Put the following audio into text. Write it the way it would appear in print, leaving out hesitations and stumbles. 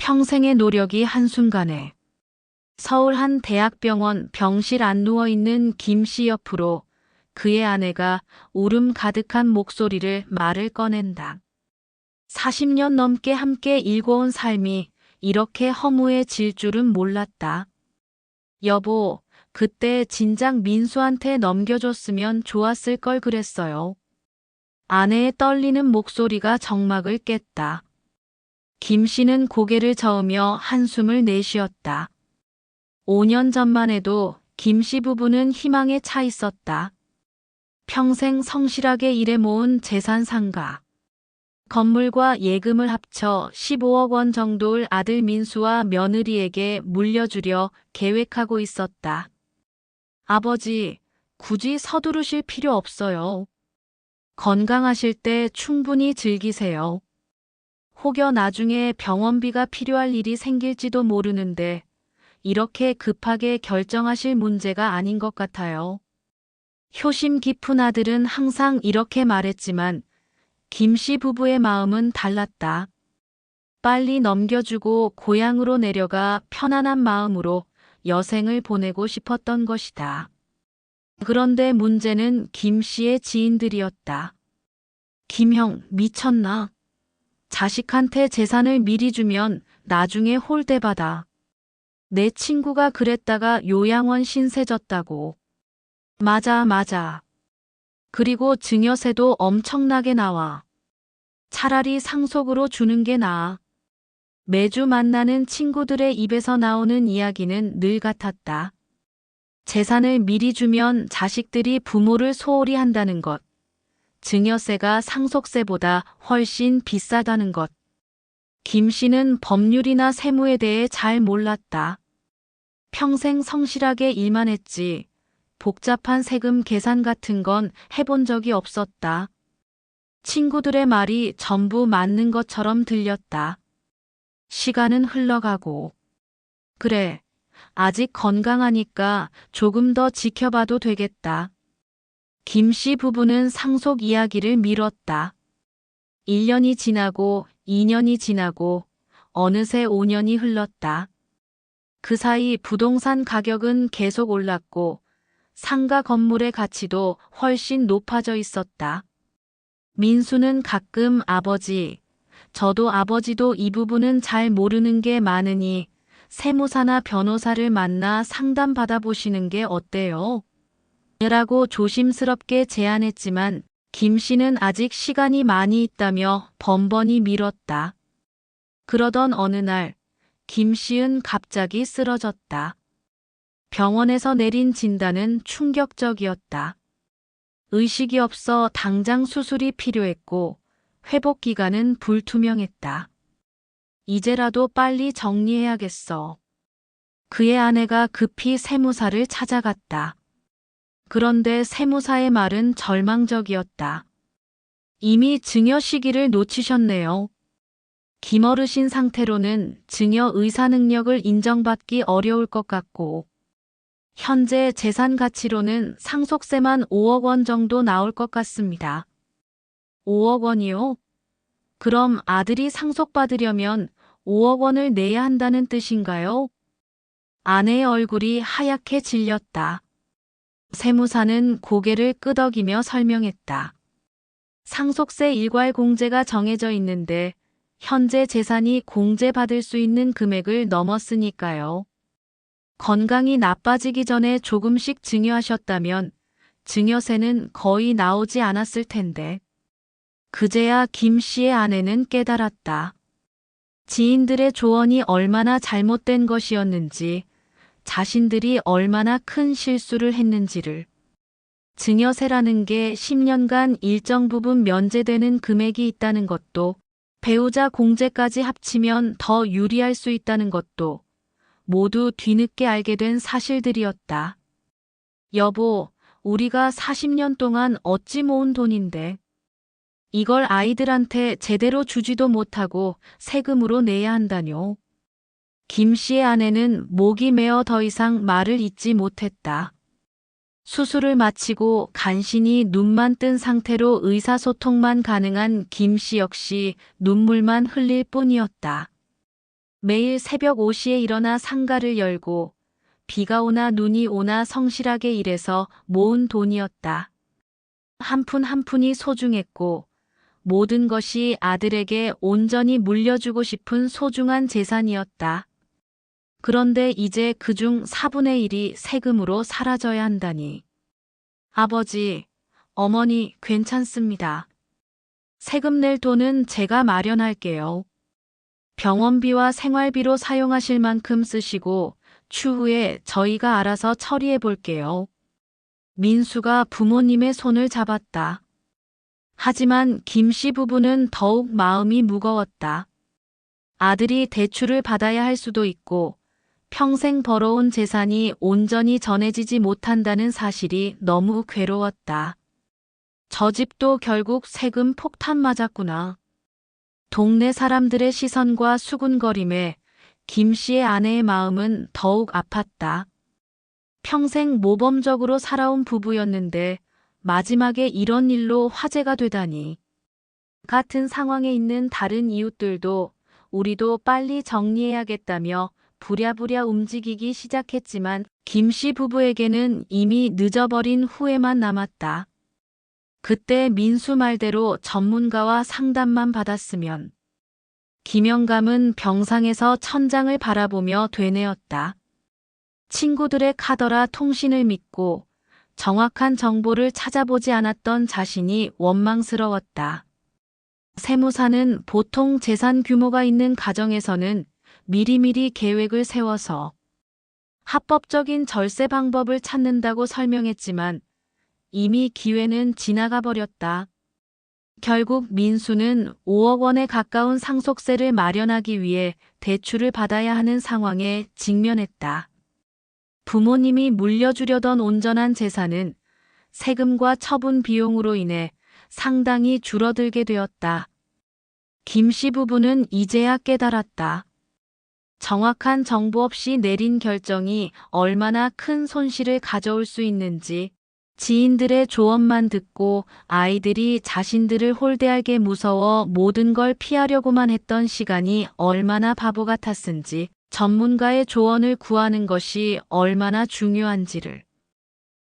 평생의 노력이 한순간에 서울 한 대학병원 병실 안 누워있는 김 씨 옆으로 그의 아내가 울음 가득한 목소리를 말을 꺼낸다. 40년 넘게 함께 일궈온 삶이 이렇게 허무해질 줄은 몰랐다. 여보, 그때 진작 민수한테 넘겨줬으면 좋았을 걸 그랬어요. 아내의 떨리는 목소리가 정막을 깼다. 김 씨는 고개를 저으며 한숨을 내쉬었다. 5년 전만 해도 김 씨 부부는 희망에 차 있었다. 평생 성실하게 일해 모은 재산 상가. 건물과 예금을 합쳐 15억 원 정도를 아들 민수와 며느리에게 물려주려 계획하고 있었다. 아버지, 굳이 서두르실 필요 없어요. 건강하실 때 충분히 즐기세요. 혹여 나중에 병원비가 필요할 일이 생길지도 모르는데 이렇게 급하게 결정하실 문제가 아닌 것 같아요. 효심 깊은 아들은 항상 이렇게 말했지만 김 씨 부부의 마음은 달랐다. 빨리 넘겨주고 고향으로 내려가 편안한 마음으로 여생을 보내고 싶었던 것이다. 그런데 문제는 김 씨의 지인들이었다. 김형, 미쳤나? 자식한테 재산을 미리 주면 나중에 홀대받아. 내 친구가 그랬다가 요양원 신세 졌다고. 맞아. 그리고 증여세도 엄청나게 나와. 차라리 상속으로 주는 게 나아. 매주 만나는 친구들의 입에서 나오는 이야기는 늘 같았다. 재산을 미리 주면 자식들이 부모를 소홀히 한다는 것. 증여세가 상속세보다 훨씬 비싸다는 것. 김 씨는 법률이나 세무에 대해 잘 몰랐다. 평생 성실하게 일만 했지. 복잡한 세금 계산 같은 건 해본 적이 없었다. 친구들의 말이 전부 맞는 것처럼 들렸다. 시간은 흘러가고. 그래, 아직 건강하니까 조금 더 지켜봐도 되겠다. 김 씨 부부는 상속 이야기를 미뤘다. 1년이 지나고 2년이 지나고 어느새 5년이 흘렀다. 그 사이 부동산 가격은 계속 올랐고 상가 건물의 가치도 훨씬 높아져 있었다. 민수는 가끔 아버지, 저도 아버지도 이 부분은 잘 모르는 게 많으니 세무사나 변호사를 만나 상담 받아보시는 게 어때요? 라고 조심스럽게 제안했지만 김 씨는 아직 시간이 많이 있다며 번번이 미뤘다. 그러던 어느 날 김 씨는 갑자기 쓰러졌다. 병원에서 내린 진단은 충격적이었다. 의식이 없어 당장 수술이 필요했고 회복 기간은 불투명했다. 이제라도 빨리 정리해야겠어. 그의 아내가 급히 세무사를 찾아갔다. 그런데 세무사의 말은 절망적이었다. 이미 증여 시기를 놓치셨네요. 김어르신 상태로는 증여 의사 능력을 인정받기 어려울 것 같고 현재 재산 가치로는 상속세만 5억 원 정도 나올 것 같습니다. 5억 원이요? 그럼 아들이 상속받으려면 5억 원을 내야 한다는 뜻인가요? 아내의 얼굴이 하얗게 질렸다. 세무사는 고개를 끄덕이며 설명했다. 상속세 일괄 공제가 정해져 있는데 현재 재산이 공제받을 수 있는 금액을 넘었으니까요. 건강이 나빠지기 전에 조금씩 증여하셨다면 증여세는 거의 나오지 않았을 텐데. 그제야 김 씨의 아내는 깨달았다. 지인들의 조언이 얼마나 잘못된 것이었는지, 자신들이 얼마나 큰 실수를 했는지를. 증여세라는 게 10년간 일정 부분 면제되는 금액이 있다는 것도, 배우자 공제까지 합치면 더 유리할 수 있다는 것도 모두 뒤늦게 알게 된 사실들이었다. 여보, 우리가 40년 동안 어찌 모은 돈인데 이걸 아이들한테 제대로 주지도 못하고 세금으로 내야 한다뇨. 김 씨의 아내는 목이 메어 더 이상 말을 잇지 못했다. 수술을 마치고 간신히 눈만 뜬 상태로 의사소통만 가능한 김 씨 역시 눈물만 흘릴 뿐이었다. 매일 새벽 5시에 일어나 상가를 열고 비가 오나 눈이 오나 성실하게 일해서 모은 돈이었다. 한 푼 한 푼이 소중했고 모든 것이 아들에게 온전히 물려주고 싶은 소중한 재산이었다. 그런데 이제 그중 4분의 1이 세금으로 사라져야 한다니. 아버지, 어머니, 괜찮습니다. 세금 낼 돈은 제가 마련할게요. 병원비와 생활비로 사용하실 만큼 쓰시고 추후에 저희가 알아서 처리해 볼게요. 민수가 부모님의 손을 잡았다. 하지만 김씨 부부는 더욱 마음이 무거웠다. 아들이 대출을 받아야 할 수도 있고 평생 벌어온 재산이 온전히 전해지지 못한다는 사실이 너무 괴로웠다. 저 집도 결국 세금 폭탄 맞았구나. 동네 사람들의 시선과 수군거림에 김 씨의 아내의 마음은 더욱 아팠다. 평생 모범적으로 살아온 부부였는데 마지막에 이런 일로 화제가 되다니. 같은 상황에 있는 다른 이웃들도 우리도 빨리 정리해야겠다며 부랴부랴 움직이기 시작했지만 김 씨 부부에게는 이미 늦어버린 후회만 남았다. 그때 민수 말대로 전문가와 상담만 받았으면. 김영감은 병상에서 천장을 바라보며 되뇌었다. 친구들의 카더라 통신을 믿고 정확한 정보를 찾아보지 않았던 자신이 원망스러웠다. 세무사는 보통 재산 규모가 있는 가정에서는 미리미리 계획을 세워서 합법적인 절세 방법을 찾는다고 설명했지만 이미 기회는 지나가 버렸다. 결국 민수는 5억 원에 가까운 상속세를 마련하기 위해 대출을 받아야 하는 상황에 직면했다. 부모님이 물려주려던 온전한 재산은 세금과 처분 비용으로 인해 상당히 줄어들게 되었다. 김 씨 부부는 이제야 깨달았다. 정확한 정보 없이 내린 결정이 얼마나 큰 손실을 가져올 수 있는지, 지인들의 조언만 듣고 아이들이 자신들을 홀대하게 무서워 모든 걸 피하려고만 했던 시간이 얼마나 바보 같았은지, 전문가의 조언을 구하는 것이 얼마나 중요한지를